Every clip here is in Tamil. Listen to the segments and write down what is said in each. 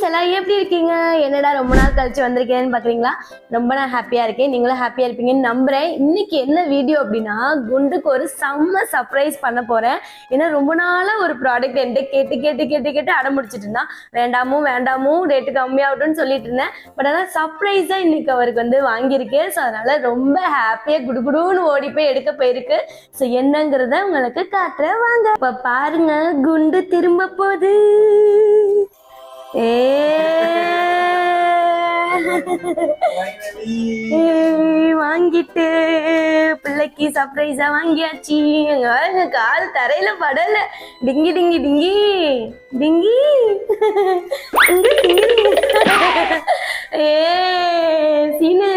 எல்லாம் எப்படி இருக்கீங்க? என்னடா ரொம்ப நாள் கழிச்சு வந்திருக்கேன்னு பாக்குறீங்களா? ரொம்ப நான் ஹாப்பியா இருக்கேன், நீங்களும் ஹாப்பியா இருப்பீங்கன்னு நம்புறேன். இன்னைக்கு என்ன வீடியோ அப்படின்னா, குண்டுக்கு ஒரு செம்ம சர்ப்ரைஸ் பண்ண போறேன். ஏன்னா ரொம்ப நாளா ஒரு ப்ராடக்ட் என்கிட்ட கேட்டு கேட்டு கேட்டு கேட்டு அடம்பிடிச்சிட்டு இருந்தான். வேண்டாமோ ரேட்டு கம்மியாகட்டும்னு சொல்லிட்டு இருந்தேன். பட் ஆனால் சர்ப்ரைஸா இன்னைக்கு அவருக்கு வந்து வாங்கியிருக்கேன். ஸோ அதனால ரொம்ப ஹாப்பியா குடுகுடுன்னு ஓடி போய் எடுக்க போயிருக்கு. ஸோ என்னங்கிறத உங்களுக்கு காட்டுறேன் வாங்க. இப்ப பாருங்க, குண்டு திரும்ப போகுது. வாங்கிட்டு பிள்ளைக்கு சர்ப்ரைஸா வாங்கியாச்சு. கால் தரையில படல. டிங்கி டிங்கி டிங்கி டிங்கி ஏ சீனு,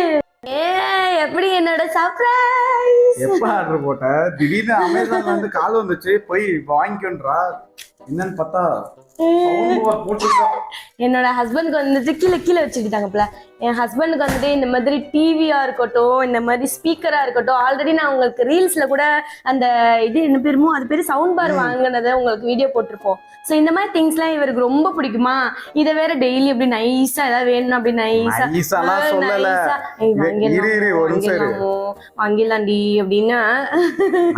எப்படி என்னோட சர்ப்ரைஸ்? எப்ப ஆர்டர் போட்ட? திடீர்னு அமேசான்ல வந்து கால் வந்துச்சு, போய் வாங்கிக்கன்றா. என்னன்னு பார்த்தா என்னோட ஹஸ்பண்டுக்கு வந்துட்டு கீழே கீழே வச்சுக்கிட்டாங்கப்பல. என் ஹஸ்பண்டுக்கு வந்துட்டு இந்த மாதிரி டிவியா இருக்கட்டும், இந்த மாதிரி ஸ்பீக்கரா இருக்கட்டும், ஆல்ரெடி நான் உங்களுக்கு ரீல்ஸ்ல கூட அந்த இது என்ன பேருமோ அது பேரு சவுண்ட் பார் வாங்கினதை உங்களுக்கு வீடியோ போட்டிருப்போம். ஸோ இந்த மாதிரி திங்ஸ்லாம் இவருக்கு ரொம்ப பிடிக்குமா. இதை வேற டெய்லி அப்படி நைஸா ஏதாவது வேணும் அப்படி வாங்கிடலாம்டி அப்படின்னா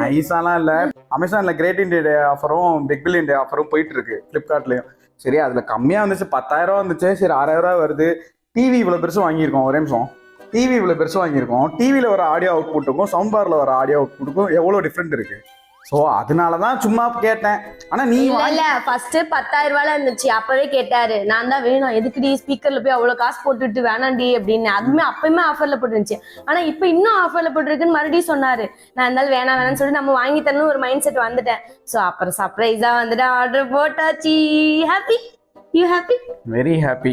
நைஸாலாம் இல்ல. அமேசான்ல கிரேட் இண்டியா டே ஆஃபரும் பிக் பில்லியன் டே ஆஃபரும் போயிட்டு இருக்கு, பிளிப்கார்ட்லயும். சரி, அதுல கம்மியா வந்துச்சு, 10,000 வந்துச்சு. சரி, 6,000 வருது. டிவி இவ்வளவு பெருசு வாங்கியிருக்கோம். ஒரே நிமிஷம். டிவி இவ்வளவு பெருசு வாங்கியிருக்கோம். டிவியில வர ஆடியோ அவுட்புட்டுக்கும் சவுண்ட் பார்ல வர ஆடியோ அவுட்புட்டுக்கும் எவ்வளவு டிஃப்ரெண்ட் இருக்கு. ஸோ அதனாலதான் சும்மா கேட்டேன். ஆனா நீ இல்ல ஃபர்ஸ்ட் 10,000 ரூபாய்ல இருந்துச்சு, அப்பவே கேட்டாரு. நான் தான் வேணும், எதுக்குடி ஸ்பீக்கர்ல போய் அவ்வளவு காசு போட்டுட்டு வேணாண்டி அப்படின்னு. அதுவுமே அப்பயுமே ஆஃபர்ல போட்டுருந்துச்சு. ஆனா இப்ப இன்னும் ஆஃபர்ல போட்டுருக்குன்னு மறுபடியும் சொன்னாரு. நான் இருந்தாலும் வேணாம்னு சொல்லிட்டு நம்ம வாங்கி தரணும் ஒரு மைண்ட் செட் வந்துட்டேன். ஸோ அப்புறம் சர்ப்ரைஸா வந்துட்டு ஆர்டர் போட்டாச்சு. Happy? You happy? Very happy.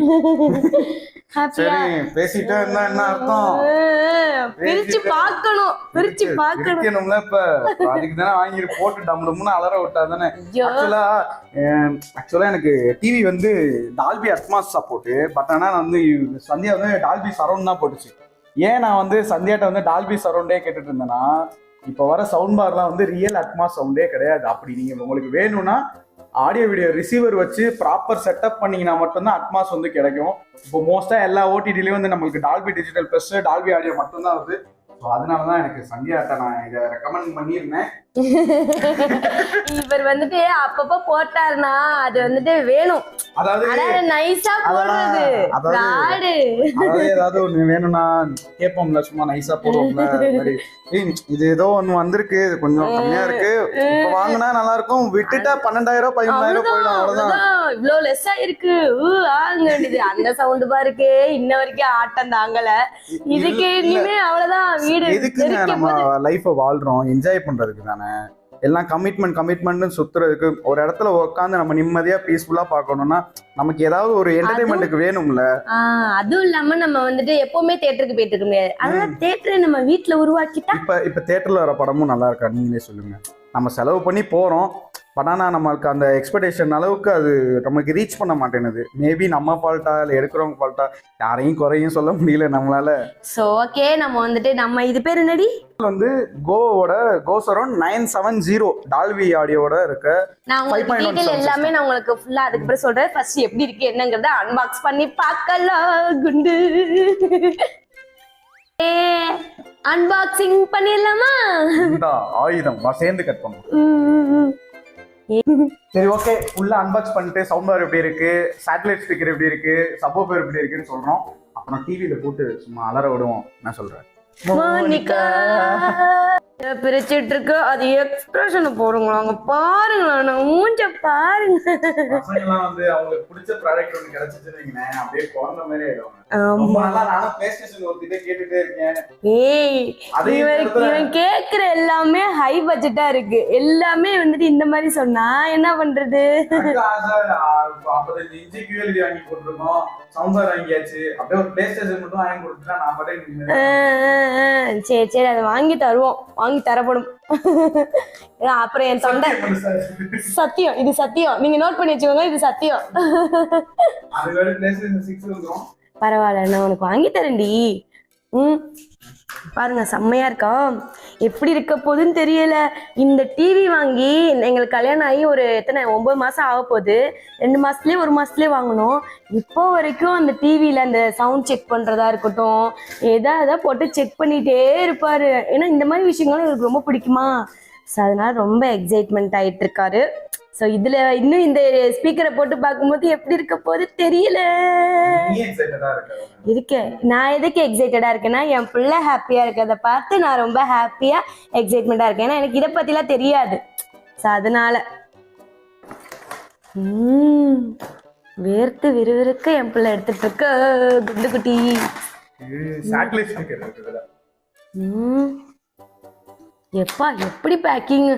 ஹாப்பியா? பேசிட்டே இருந்தா என்ன அர்த்தம்? பிரிச்சு பார்க்கணும், பிரிச்சு பார்க்கணும். இப்ப அதுக்கு தானே வாங்கி போட்டு டம்முன்னு அலற விட்டா தானே. ஆக்சுவலா எனக்கு டிவி வந்து டால்பி அட்மாஸ் சப்போர்ட். பட் ஆனா நான் வந்து சந்தியா வந்து டால்பி சரௌண்ட் தான் போட்டுச்சு. ஏன் நான் வந்து சந்தியாட்ட வந்து டால்பி சரௌண்டே கேட்டுட்டு இருந்தேன்னா, இப்ப வர சவுண்ட் பார்லாம் வந்து ரியல் அட்மாஸ் சவுண்டே கிடையாது. அப்படி நீங்க உங்களுக்கு வேணும்னா ஆடியோ வீடியோ ரிசீவர் வச்சு ப்ராப்பர் செட்டப் பண்ணீங்கன்னா மட்டும்தான் அட்மாஸ் வந்து கிடைக்கும். இப்போ மோஸ்டா எல்லா ஓடிடிலையும் வந்து நம்மளுக்கு Dolby digital plus Dolby audio மட்டும்தான் வருது. ஸோ அதனாலதான் எனக்கு சந்தியாட்ட நான் இதை ரெக்கமெண்ட் பண்ணியிருந்தேன். இவர் வந்துட்டு அப்பப்ப போட்டாருன்னா அது வந்துட்டு வேணும், அதாவது நைஸா போடுறது. அதாவது ஏதாவது ஒண்ணு வேணும்னா கேட்போம்ல, சும்மா நைஸா போடுவோம்ல. இது ஏதோ ஒண்ணு வந்திருக்கு, இது கொஞ்சம் கம்மியா இருக்கு, இப்ப வாங்கினா நல்லா இருக்கும், விட்டுட்டா 12,000 13,000 போயிடும். அவ்வளவுதான். இவ்வளவு லெஸ்ஸா இருக்கு வேண்டியது. அந்த சவுண்ட் பாருக்கே இன்ன வரைக்கும் ஆட்டம் தாங்கல. இதுக்கு இனிமே அவ்வளவுதான். வீடு எதுக்கு நம்ம லைஃப வாழ்றோம்? என்ஜாய் பண்றதுக்கு தானே. எல்லாம் கமிட்மெண்ட் சுத்துறதுக்கு. ஒரு இடத்துல உட்காந்து நம்ம நிம்மதியா பீஸ்ஃபுல்லா பார்க்கணும்னா நமக்கு ஏதாவது ஒரு என்டர்டைன்மெண்ட்டுக்கு வேணும்ல. அதுவும் இல்லாம நம்ம வந்துட்டு எப்பவுமே தியேட்டருக்கு போயிட்டு இருக்க முடியாது. அதனால தியேட்டரை நம்ம வீட்டுல உருவாக்கிட்டா. இப்ப தியேட்டர்ல வர படமும் நல்லா இருக்கா நீங்களே சொல்லுங்க. நம்ம செலவு பண்ணி போறோம், பட் ஆனால் நம்மளுக்கு அந்த எக்ஸ்பெக்டேஷன் அளவுக்கு அது நமக்கு ரீச் பண்ண மாட்டேங்குது. மேபி நம்ம ஃபால்ட்டா இல்லை எடுக்கிறவங்க ஃபால்ட்டா, யாரையும் குறையும் சொல்ல முடியல நம்மளால. ஸோ ஓகே, நம்ம வந்துட்டு நம்ம இது பேர் என்னடி வந்து கோவோட கோசரோன் 970 டால்பி ஆடியோட இருக்க. நான் உங்களுக்கு டீடைல் எல்லாமே நான் உங்களுக்கு ஃபுல்லா அதுக்கு அப்புறம் சொல்றேன். ஃபர்ஸ்ட் எப்படி இருக்கு என்னங்கறத அன்பாக்ஸ் பண்ணி பார்க்கலாம். குண்டு அன்பாக்சிங் பண்ணிடலாமா? ஆயுதம் சேர்ந்து கட் பண்ணுவோம். சரி, ஓகே. ஃபுல்லா அன்பாக்ஸ் பண்ணிட்டு சவுண்ட் பார் எப்படி இருக்கு, சேட்டலைட் ஸ்பீக்கர் எப்படி இருக்கு, சப்வூஃபர் எப்படி இருக்குன்னு சொல்றோம். அப்புறம் டிவியில போட்டு சும்மா அலற விடுவோம். என்ன சொல்றேன்? மோனிகா பிரிச்சிட்டு இருக்கு. அது எக்ஸ்பிரஷன் போடுங்களாங்க, பாருங்களா மூஞ்ச பாருங்க. பசங்கலாம் வந்து அவங்களுக்கு பிடிச்ச ப்ராடக்ட் ஒன்று கிடைச்சிச்சுன்னு அப்படியே குழந்தை மாதிரி ஆயிடுவாங்க. நானும் PlayStation ஒருத்திட்டே கேட்டுட்டே இருக்கேன். இவன் கேக்குற எல்லாமே ஹை பட்ஜெட்டா இருக்கு. எல்லாமே வந்துட்டு இந்த மாதிரி சொன்னா என்ன பண்றது? 55 இன்ச்சு QLED வாங்கி போட்டுருக்கோம், சவுண்ட் பார் வாங்கியாச்சு. அப்படியே ஒரு PlayStation மட்டும் வாங்கி கொடுத்துட்டா நான் பாட்டு. சரி சரி, அதை வாங்கி தருவோம், வாங்கி தரப்படும். அப்புறம் என் தொண்டை சத்தியம், இது சத்தியம், நீங்க நோட் பண்ணி வச்சுக்கோங்க, இது சத்தியம். பரவாயில்ல, நான் உனக்கு வாங்கி தரேன்டி. பாருங்க செம்மையா இருக்கா. எப்படி இருக்க போகுதுன்னு தெரியல. இந்த டிவி வாங்கி எங்களுக்கு கல்யாணம் ஆகி ஒரு எத்தனை 9 மாசம் ஆக போகுது. 2 மாசத்துலயே 1 மாசத்துலயே வாங்கணும். இப்போ வரைக்கும் அந்த டிவியில அந்த சவுண்ட் செக் பண்றதா இருக்கட்டும், எதாவது போட்டு செக் பண்ணிட்டே இருப்பாரு. ஏன்னா இந்த மாதிரி விஷயங்களும் எனக்கு ரொம்ப பிடிக்குமா. ஸோ அதனால ரொம்ப எக்ஸைட்மெண்ட் ஆயிட்டு இருக்காரு. ஸோ இதுல இன்னும் இந்த ஸ்பீக்கரை போட்டு பார்க்கும்போது எப்படி இருக்க போது தெரியல. இருக்கேன். நான் எதுக்கு எக்ஸைட்டடா இருக்கேன்னா என் பிள்ளை ஹாப்பியா இருக்கிறத பார்த்து நான் ரொம்ப ஹாப்பியா எக்ஸைட்மெண்டா இருக்கேன். ஏன்னா எனக்கு இதை பத்திலாம் தெரியாது. ஸோ அதனால வேர்த்து விறுவிறுக்க என் பிள்ளை எடுத்துட்டு இருக்க குண்டு குட்டி. எப்பா எப்படி பேக்கிங்.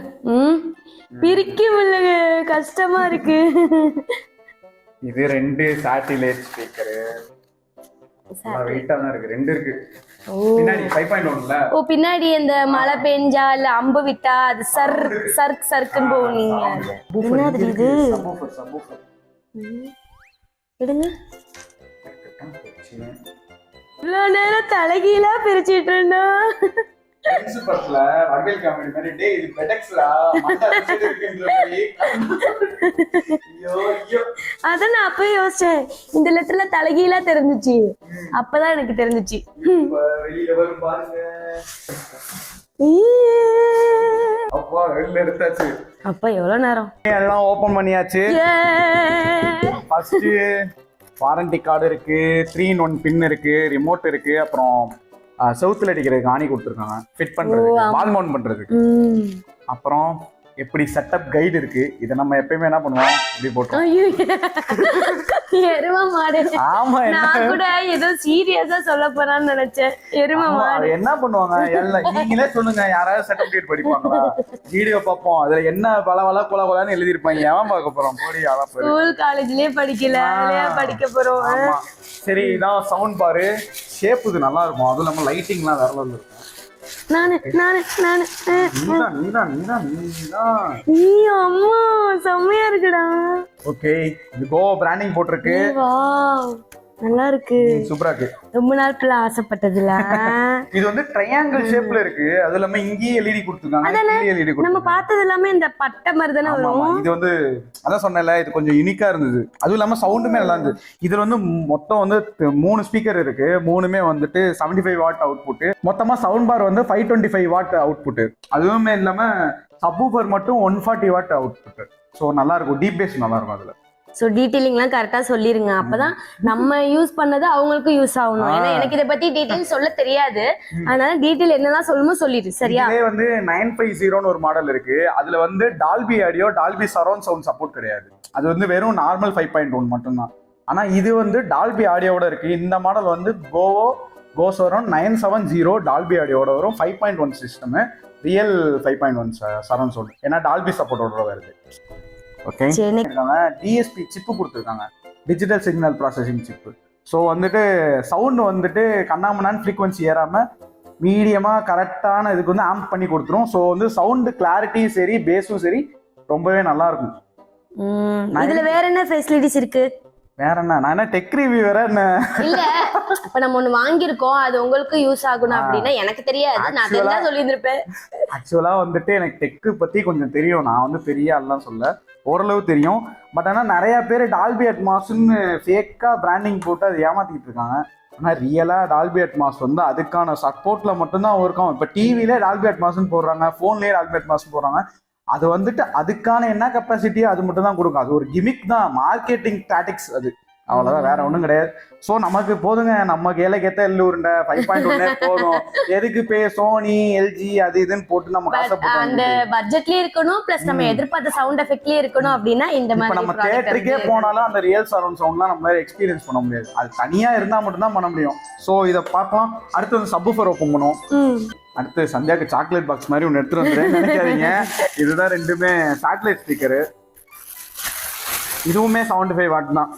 பிரிக்க முடியல, கஷ்டமா இருக்கு. இது 2 சேட்டிலைட் ஸ்பீக்கர். வெயிட்டா தான் இருக்கு. 2 இருக்கு. பின்னாடி 5.1ல. ஓ பின்னாடி இந்த மழை பெஞ்சா இல்ல அம்பு விட்டா அது சர்க்குன்னு போவீங்க. என்னது இது? எடுங்க. இவ்வளோ நேரம் தலைகீழா பிரிச்சுட்டு இருந்தா. படத்துல வடிவேல் காமெடி மாதிரி டேய் இது பெடெக்ஸ்டா மண்டை அடிச்சிட்டு இருக்குன்ற மாதிரி. ஐயோ அத நான் அப்பவே யோசிச்சேன். இந்த லெட்டர்ல தலைகீழா தெரிஞ்சுச்சு. அப்பதான் எனக்கு தெரிஞ்சுச்சு. வெளியில வரும் பாருங்க. அப்பா வெளியில எடுத்தாச்சு. அப்பா எவ்வளவு நேரம் எல்லாம் ஓபன் பண்ணியாச்சு. ஃபர்ஸ்ட் வாரண்டி கார்டு இருக்கு, 3-in-1 பின் இருக்கு, ரிமோட் இருக்கு, அப்புறம் செவுத்துல அடிக்கிறதுக்கு ஆணி கொடுத்துருக்காங்க, ஃபிட் பண்றதுக்கு, வால் மவுண்ட் பண்றதுக்கு. அப்புறம் எப்படி செட்டப் கைடு இருக்கு. இதை நம்ம எப்பயுமே என்ன பண்ணுவோம், இப்படி போட்டோம். எரும மாடு. ஆமா, நான் கூட ஏதோ சீரியஸா சொல்ல போறான்னு நினைச்சேன். எரும மாடு என்ன பண்ணுவாங்க எல்லாம் நீங்களே சொல்லுங்க. யாராவது செட்டப் கைடு படிப்பாங்களா? வீடியோ பார்ப்போம், அதுல என்ன பல கொலன்னு எழுதி இருப்பாங்க. எவன் பார்க்க போறோம்? போடி ஸ்கூல் காலேஜ்லயே படிக்கல, படிக்க போறோம். சரி, இதான் சவுண்ட் பாரு. ஷேப் இது நல்லா இருக்கும். அதுவும் இல்லாம லைட்டிங்லாம் வேற லெவல்ல இருக்கும். அம்மா செம்மையா இருக்குடா. ஓகே, இது கோ பிராண்டிங் போட்டிருக்கு. நல்லா இருக்கு, சூப்பரா இருக்கு. ரொம்ப நாள் பிள்ளை ஆசைப்பட்டதுல. இது வந்து ட்ரையாங்கிள் ஷேப்ல இருக்கு. அது இல்லாம இங்கேயே எல்இடி கொடுத்துருக்காங்க. நம்ம பார்த்தது எல்லாமே இந்த பட்டை மாதிரி தானே வரும். இது வந்து அதான் சொன்னேன்ல, இது கொஞ்சம் யூனிக்கா இருந்தது. அதுவும் இல்லாம சவுண்டுமே நல்லா இருந்தது. இதுல வந்து மொத்தம் வந்து 3 ஸ்பீக்கர் இருக்கு. 3மே வந்துட்டு 75 வாட் அவுட்புட். மொத்தமா சவுண்ட் பார் வந்து 525 வாட் அவுட்புட். அதுவுமே இல்லாம சப்வூஃபர் மட்டும் 140 வாட் அவுட்புட். ஸோ நல்லா இருக்கும், டீப் பேஸ் நல்லா இருக்கும் அதுல. ஸோ டீட்டெயிலிங்லாம் கரெக்டாக சொல்லிருங்க. அப்பதான் நம்ம யூஸ் பண்ணது அவங்களுக்கும் யூஸ் ஆகணும். ஏன்னா எனக்கு இதை பத்தி டீட்டெயில் சொல்ல தெரியாது. அதனால டீட்டெயில் என்னெல்லாம் சொல்லணுமோ சொல்லிடு. சரியா? இதே வந்து 950ன்னு ஒரு மாடல் இருக்கு. அதுல வந்து Dolby audio, Dolby surround sound support கிடையாது. அது வந்து வெறும் நார்மல் 5.1 மட்டும்தான். ஆனா இது வந்து டால்பி ஆடியோட இருக்கு. இந்த மாடல் வந்து கோசோரம் 970 டால்பி ஆடியோட வரும். 5.1 சிஸ்டம், ரியல் 5.1 சரவுண்ட் சவுண்ட். ஏன்னா டால்பி சப்போர்ட்டோட வருது. ஓகே, டிஎஸ்பி சிப்பு கொடுத்துருக்காங்க, digital signal processing chip. So வந்துட்டு சவுண்டு வந்துட்டு கண்ணாமண்ணான்னு ஃப்ரீக்வன்சி ஏறாமல் மீடியமாக கரெக்டான இதுக்கு வந்து ஆம்ப் பண்ணி கொடுத்துரும். ஸோ வந்து சவுண்டு கிளாரிட்டியும் சரி, பேஸும் சரி ரொம்பவே நல்லா இருக்கும். இதுல வேற என்ன ஃபெசிலிட்டிஸ் இருக்கு? வேற என்ன, நான் என்ன டெக் ரிவ்யூ வேற என்ன இல்ல. இப்ப நம்ம ஒண்ணு வாங்கியிருக்கோம், அது உங்களுக்கு யூஸ் ஆகணும் அப்படின்னா எனக்கு தெரியாது. நான் அதெல்லாம் சொல்லியிருந்திருப்பேன். ஆக்சுவலா வந்துட்டு எனக்கு டெக்கு பத்தி கொஞ்சம் தெரியும். நான் வந்து பெரிய ஆள்லாம் சொல்ல, ஓரளவு தெரியும். பட் ஆனால் நிறைய பேர் டால்பி அட்மாஸ்ன்னு ஃபேக்கா பிராண்டிங் போட்டு அதை ஏமாத்திட்டு இருக்காங்க. ஆனால் ரியலாக டால்பி அட்மாஸ் வந்து அதுக்கான சப்போர்ட்ல மட்டும்தான் இருக்கும். இப்போ டிவிலே டால்பி அட்மாஸ்ன்னு போடுறாங்க, ஃபோன்லேயே டால்பி அட்மாஸ்ன்னு போடுறாங்க. அது வந்துட்டு அதுக்கான என்ன கெப்பாசிட்டியோ அது மட்டும் தான் கொடுக்கும். அது ஒரு கிமிக் தான், மார்க்கெட்டிங் டாக்டிக்ஸ் அது, அவ்வளவுதான், வேற ஒண்ணும் கிடையாது. சோ நமக்கு போதுங்க, நம்ம கேத்த எல்லூருண்ட 5.1 போதும். எதுக்கு சோனி, எல்ஜி அது இதுன்னு போட்டு நம்ம கஷ்டப்பட்டோம். அந்த பட்ஜெட்லயே இருக்கணும், பிளஸ் நம்ம எதிர்பார்த்த சவுண்ட் எஃபெக்ட்லயே இருக்கணும் அப்படின்னா இந்த மாதிரி நம்ம தியேட்டருக்கே போனாலும் அந்த ரியல் சரவுண்ட் சவுண்ட்லாம் நம்மளால எக்ஸ்பீரியன்ஸ் பண்ண முடியாது. அது தனியா இருந்தா மட்டும் தான் பண்ண முடியும். சோ இதை பார்ப்போம். அடுத்து வந்து சப்வூஃபர் ஓப்பன் பண்ணுவோம். அடுத்து சந்தியாக்கு சாக்லேட் பாக்ஸ் மாதிரி ஒன்று எடுத்துட்டு வந்துடுறேன் நினைக்காதீங்க. இதுதான் ரெண்டுமே சேட்டலைட் ஸ்பீக்கரு. இதுவுமே 75 வாட் தான்.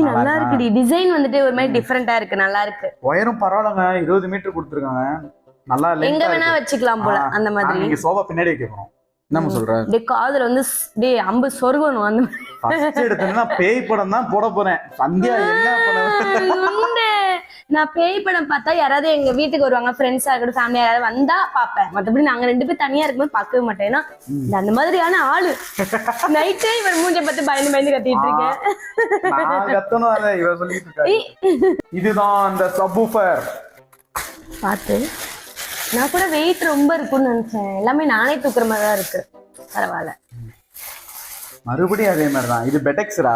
நல்லா இருக்குடி, டிசைன் வந்துட்டு ஒரு மாதிரி டிஃபரெண்டா இருக்கு, நல்லா இருக்கு. ஒயரும் பரவாயில்லைங்க, 20 மீட்டர் கொடுத்துருக்காங்க. நல்லா எங்க வேணா வச்சுக்கலாம் போல அந்த மாதிரி. நீங்க சோபா பின்னாடி வைக்க போறோம். என்ன சொல்ற? காதுல வந்து அம்பு சொருகணும். அந்த ஃபர்ஸ்ட் எடுத்தேன்னா பேய் படம் தான் போட போறேன். சந்தியா என்ன பண்ண நான் பேய் படம் பார்த்தா யாராவது எங்க வீட்டுக்கு வருவாங்க, ஃப்ரெண்ட்ஸா இருக்கட்டும், ஃபேமிலியா யாராவது வந்தா பாப்பேன். மத்தபடி நாங்க 2 பேரும் தனியா இருக்கும்போது பார்க்கவே மாட்டேன். ஏன்னா இந்த அந்த மாதிரியான ஆளு நைட்டே இவர் மூஞ்ச பார்த்து பயந்து பயந்து கத்திட்டு இருக்கேன். நான் கத்தணும் அத இவ சொல்லிட்டு இருக்காரு. இதுதான் அந்த சப்வூஃபர். பார்த்து நான் கூட வெயிட் ரொம்ப இருக்கும்னு நினைச்சேன். எல்லாமே நானே தூக்குற மாதிரி தான் இருக்கு. பரவாயில்ல. மறுபடியும் அதே மாதிரிதான். இது பெடெக்ஸ்ரா.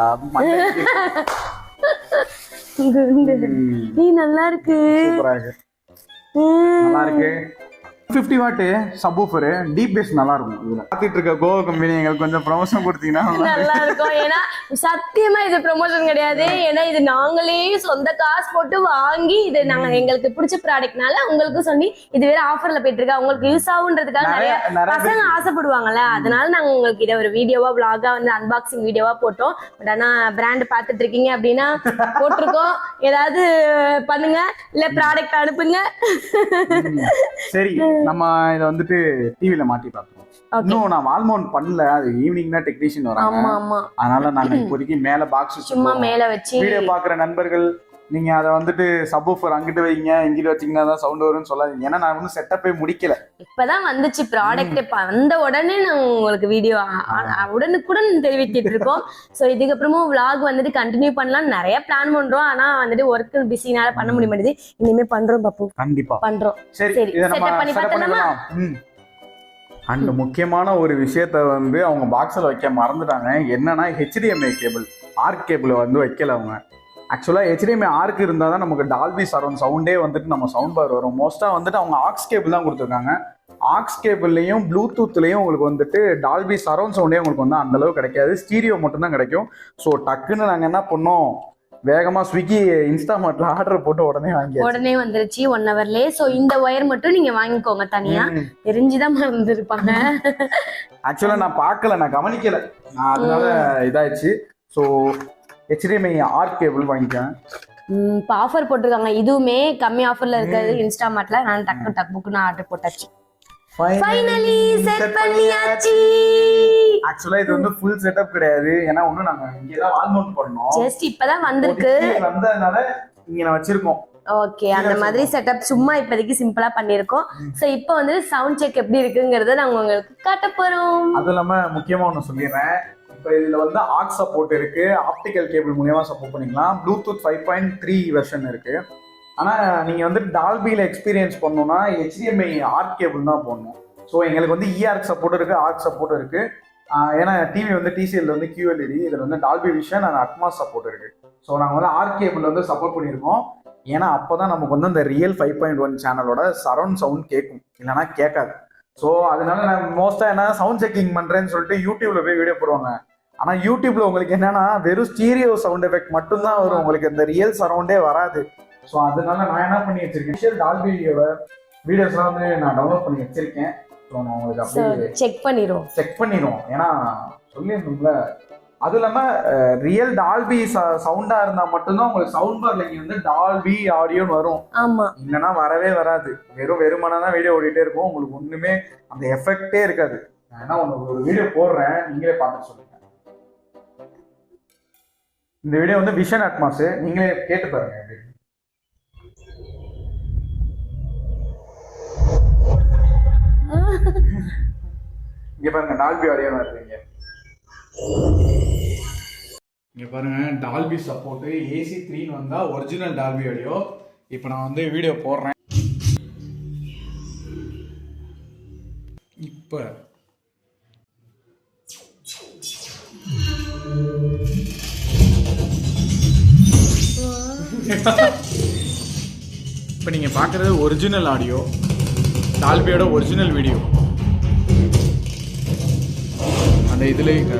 நீ நல்லா இருக்கு. சூப்பரா இருக்கு. நல்லா இருக்கு. 50 வாட் சப்வூஃபர், டீப் பேஸ் நல்லா இருக்கும். இதுல பாத்துட்டு இருக்க கோ கம்பெனி எங்களுக்கு கொஞ்சம் ப்ரமோஷன் கொடுத்தீங்கன்னா நல்லா இருக்கும். ஏன்னா சத்தியமா இது ப்ரமோஷன் கிடையாது. ஏன்னா இது நாங்களே சொந்த காசு போட்டு வாங்கி இது நாங்க எங்களுக்கு பிடிச்ச ப்ராடக்ட்னால உங்களுக்கு சொல்லி இது வேற ஆஃபர்ல போயிட்டு இருக்கா, உங்களுக்கு யூஸ் ஆகுன்றதுக்காக நிறைய பசங்க ஆசைப்படுவாங்கல்ல, அதனால நாங்க உங்களுக்கு இதை ஒரு வீடியோவா விளாகா வந்து அன்பாக்சிங் வீடியோவா போட்டோம். பட் ஆனா பிராண்ட் பாத்துட்டு இருக்கீங்க அப்படின்னா போட்டிருக்கோம், ஏதாவது பண்ணுங்க, இல்ல ப்ராடக்ட் அனுப்புங்க. சரி, நம்ம இத வந்துட்டு டிவில மாட்டி பார்ப்போம். இன்னும் நான் வால் மவுண்ட் பண்ணல, அது ஈவினிங் தான் டெக்னீஷியன் வராங்க. அதனால நான் இப்போதைக்கு மேல பாக்ஸ் சும்மா மேல வச்சு வீடியோ பாக்குற நண்பர்கள் நீங்க அதை வந்துட்டு சப்வூஃபர் அங்கிட்டு வைங்க இங்கிட்டு வச்சீங்கன்னா தான் சவுண்ட் வரும்னு சொல்லாதீங்க. ஏன்னா நான் ஒன்றும் செட்டப்பே முடிக்கல, இப்பதான் வந்துச்சு ப்ராடக்ட். வந்த உடனே நான் உங்களுக்கு வீடியோ உடனுக்குடன் தெரிவித்துட்டு இருக்கோம். ஸோ இதுக்கப்புறமும் விளாக் வந்துட்டு கண்டினியூ பண்ணலாம் நிறைய பிளான் பண்றோம். ஆனா வந்துட்டு ஒர்க் பிஸினால பண்ண முடிய மாட்டேது. இனிமே பண்றோம் பாப்பு, கண்டிப்பா பண்றோம். சரி, செட்டப் பண்ணி பார்த்தோமா. அண்ட் முக்கியமான ஒரு விஷயத்த வந்து அவங்க பாக்ஸில் வைக்க மறந்துட்டாங்க. என்னன்னா HDMI கேபிள், ஆர்க் கேபிள் வந்து வைக்கல அவங்க. ஆக்சுவலாக HDMI ஆர்க் இருந்தால் தான் நமக்கு டால்பி சரவுண்ட் சவுண்டே வந்துட்டு நம்ம சவுண்ட் பார் வரும். மோஸ்ட்டாக வந்துட்டு அவங்க ஆக்ஸ் கேபிள் தான் கொடுத்துருக்காங்க. ஆக்ஸ் கேபிள்லையும் ப்ளூடூத்லையும் உங்களுக்கு வந்துட்டு டால்பி சரவுண்ட் சவுண்டே உங்களுக்கு வந்து அந்தளவு கிடைக்காது, ஸ்டீரியோ மட்டும்தான் கிடைக்கும். ஸோ டக்குன்னு நாங்கள் என்ன பண்ணோம், வேகமா ஸ்விக்கி இன்ஸ்டாமார்ட்ல ஆர்டர் போட்டு உடனே வந்துருச்சு 1 ஹவர்லயே. சோ இந்த ஒயர் மட்டும் நீங்க வாங்கிக்கோங்க தனியா, தெரிஞ்சுதான் வந்திருப்பாங்க. ஆக்சுவலா நான் பார்க்கல, நான் கவனிக்கல, நான் அதனால இதாயிடுச்சு. ஸோ HDMI ஆர்க் கேபிள் வாங்கிக்கேன். இப்போ ஆஃபர் போட்டிருக்காங்க, இதுவுமே கம்மி ஆஃபர்ல இருக்கிறது இன்ஸ்டாமார்ட்ல. நான் டக்கு புக்குன்னு ஆர்டர் போட்டாச்சு. ஃபைனலி செட் பண்ணியாச்சு. ஆக்சுவலா இது வந்து ஃபுல் செட்டப் கிடையாது, ஏன்னா ஒண்ணு நாங்க இங்க தான் வால் மவுண்ட் பண்ணோம், ஜஸ்ட் இப்பதான் வந்திருக்கு, வந்ததனால இங்க நான் வச்சிருக்கோம். ஓகே, அந்த மாதிரி செட்டப் சும்மா இப்போதைக்கு சிம்பிளா பண்ணிருக்கோம். சோ இப்போ வந்து சவுண்ட் செக் எப்படி இருக்குங்கறத நாங்க உங்களுக்கு காட்ட போறோம். அது இல்லாம முக்கியமா ஒண்ணு சொல்லிடுறேன், இப்போ இதுல வந்து ஆக்ஸ் சப்போர்ட் இருக்கு, ஆப்டிக்கல் கேபிள் மூலமா சப்போர்ட் பண்ணிக்கலாம், ப்ளூடூத் 5.3 வெர்ஷன் இருக்கு. ஆனா நீங்க வந்து டால்பியில எக்ஸ்பீரியன்ஸ் பண்ணணும்னா HDMI ஆர்க் கேபிள் தான் போடணும். ஸோ எங்களுக்கு வந்து இஆர்க் சப்போர்ட் இருக்கு, ஆர்க் சப்போர்ட் இருக்கு. ஏன்னா டிவி வந்து TCL வந்து QLED, இதில் வந்து Dolby vision and Atmos support இருக்கு. ஸோ நாங்கள் வந்து ஆர்க் கேபிள் வந்து சப்போர்ட் பண்ணியிருக்கோம். ஏன்னா அப்போதான் நமக்கு வந்து அந்த ரியல் 5.1 சேனலோட சரௌண்ட் சவுண்ட் கேட்கும், இல்லைன்னா கேட்காது. ஸோ அதனால நான் மோஸ்ட்டாக என்ன சவுண்ட் செக்கிங் பண்ணுறேன்னு சொல்லிட்டு யூடியூப்ல போய் வீடியோ போடுவாங்க. ஆனால் யூடியூப்ல உங்களுக்கு என்னன்னா வெறும் ஸ்டீரியோ சவுண்ட் எஃபெக்ட் மட்டும்தான் வரும், உங்களுக்கு இந்த ரியல் சரௌண்டே வராது. ஸோ அதனால நான் என்ன பண்ணி வச்சிருக்கேன், டால்பியோட வீடியோஸ்லாம் வந்து நான் டவுன்லோட் பண்ணி வச்சிருக்கேன். ஸோ நான் உங்களுக்கு அப்படியே செக் பண்ணிடுவோம். ஏன்னா சொல்லியிருந்தோம்ல, அது இல்லாமல் ரியல் டால்பி சவுண்டா இருந்தா மட்டும்தான் உங்களுக்கு சவுண்ட் பார்ல இங்க வந்து டால்பி ஆடியோன்னு வரும். ஆமா, இல்லைன்னா வரவே வராது, வெறுமனா தான் வீடியோ ஓடிட்டே இருக்கும், உங்களுக்கு ஒண்ணுமே அந்த எஃபெக்டே இருக்காது. நான் என்ன உங்களுக்கு ஒரு வீடியோ போடுறேன், நீங்களே பார்த்து சொல்லுங்க. இந்த வீடியோ வந்து விஷன் அட்மாஸ், நீங்களே கேட்டு பாருங்க. இங்க பாருங்க டால்பி ஆடியோ வருதுங்க. இங்க பாருங்க டால்பி சப்போர்ட் AC3 வந்தா ஒரிஜினல் டால்பி ஆடியோ. இப்போ நான் வந்து வீடியோ போடுறேன். இப்போ இப்போ நீங்க பார்க்குறது ஒரிஜினல் ஆடியோ, டால்பியோட ஒரிஜினல் வீடியோ. அந்த இதுலேயும்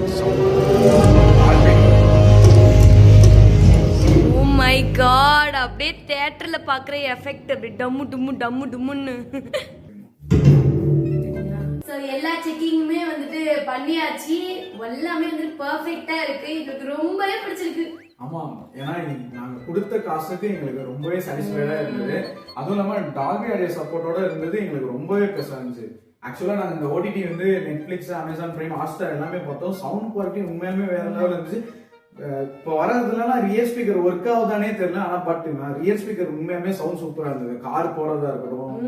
ஓ மை காட், அப்படியே தியேட்டர்ல பாக்குற எஃபெக்ட் அப்படியே டம்மு டும்மு டம்மு டும்முன்னு. ஸோ எல்லா செக்கிங்குமே வந்துட்டு பண்ணியாச்சு, எல்லாமே வந்துட்டு பர்ஃபெக்டா இருக்கு. எங்களுக்கு ரொம்பவே பிடிச்சிருக்கு. ஆமா, ஏன்னா நாங்க கொடுத்த காசுக்கு எங்களுக்கு ரொம்பவே சாட்டிஸ்ஃபைடா இருந்தது. அதுவும் இல்லாம டால்பி ஆடியோ சப்போர்ட்டோட இருந்தது எங்களுக்கு ரொம்பவே பெருசா இருந்துச்சு. ஆக்சுவலா நாங்க இந்த OTT வந்து நெட்ஃபிளிக்ஸ், அமேசான் பிரைம், ஹாட்ஸ்டார் எல்லாமே பார்த்தோம். சவுண்ட் குவாலிட்டி உண்மையாலுமே வேற லெவல் இருந்துச்சு. இப்போ வரதுலனா ரியல் ஸ்பீக்கர் ஒர்க் ஆகுதானே தெரியல. ஆனா பட் ரியல் ஸ்பீக்கர் உண்மையாமே சவுண்ட் சூப்பரா இருந்தது. கார் போறதா இருக்கட்டும்,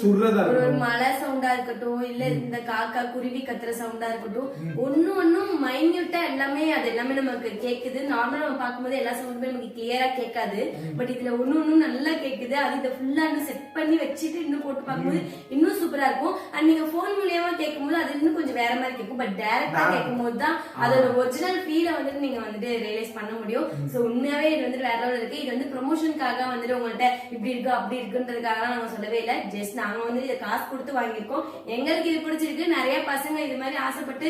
சுடுறதா ஒரு இருக்கட்டும், மலை சவுண்டா இருக்கட்டும், இல்ல இந்த காக்கா குருவி கத்துற சவுண்டா இருக்கட்டும், ஒன்னும் மைன்யூட்டா எல்லாமே அது எல்லாமே நமக்கு கேக்குது. நார்மலா நம்ம பார்க்கும்போது எல்லா சவுண்டுமே நமக்கு கிளியரா கேட்காது. பட் இதுல ஒன்னும் நல்லா கேக்குது. அது இதை ஃபுல்லா இன்னும் செட் பண்ணி வச்சுட்டு இன்னும் போட்டு பார்க்கும்போது இன்னும் சூப்பரா இருக்கும். அண்ட் நீங்க போன் மூலியமா கேட்கும்போது அது இன்னும் கொஞ்சம் வேற மாதிரி கேட்கும். பட் டைரக்டா கேட்கும் போது தான் அதோட ஒரிஜினல் ஃபீலை வந்துட்டு நீங்க வந்துட்டு ரியலைஸ் பண்ண முடியும். சோ உண்மையாவே இது வந்துட்டு வேற லெவல் இருக்கு. இது வந்து ப்ரொமோஷனுக்காக வந்துட்டு உங்கள்ட்ட இப்படி இருக்கு அப்படி இருக்குன்றதுக்காக நாங்க சொல்லவே இல்லை. ஜஸ்ட் நாங்க வந்து இதை காசு கொடுத்து வாங்கியிருக்கோம். எங்களுக்கு இது பிடிச்சிருக்கு. நிறைய பசங்க இது மாதிரி ஆசைப்பட்டு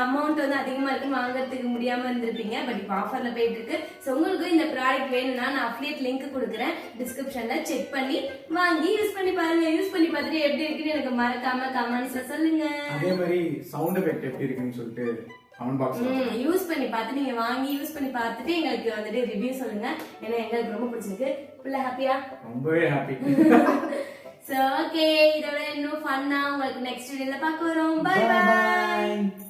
அமௌண்ட் வந்து அதிகமா இருக்குன்னு வாங்குறதுக்கு முடியாம இருந்திருப்பீங்க. பட் இப்போ ஆஃபர்ல போயிட்டு இருக்கு. சோ உங்களுக்கு இந்த ப்ராடக்ட் வேணும்னா நான் அஃபிலியேட் லிங்க் கொடுக்குறேன் டிஸ்கிரிப்ஷன்ல. செக் பண்ணி வாங்கி யூஸ் பண்ணி பாருங்க. யூஸ் பண்ணி பார்த்துட்டு எப்படி இருக்குன்னு எனக்கு மறக்காம கமெண்ட்ஸ்ல சொல்லுங்க. அதே மாதிரி சவுண்ட் எஃபெக்ட் எப்படி இருக்குன்னு சொல்லிட்டு கமெண்ட் பாக்ஸ்ல யூஸ் பண்ணி பார்த்து நீங்க வாங்கி யூஸ் பண்ணி பார்த்துட்டு எங்களுக்கு வந்துட்டு ரிவ்யூ சொல்லுங்க. ஏன்னா எங்களுக்கு ரொம்ப பிடிச்சிருக்கு. ஃபுல்லா ஹாப்பியா? ரொம்பவே ஹாப்பி. சோ ஓகே, இதோட இன்னும் ஃபன்னா உங்களுக்கு நெக்ஸ்ட் வீடியோல பார்க்க வரோம். Bye by.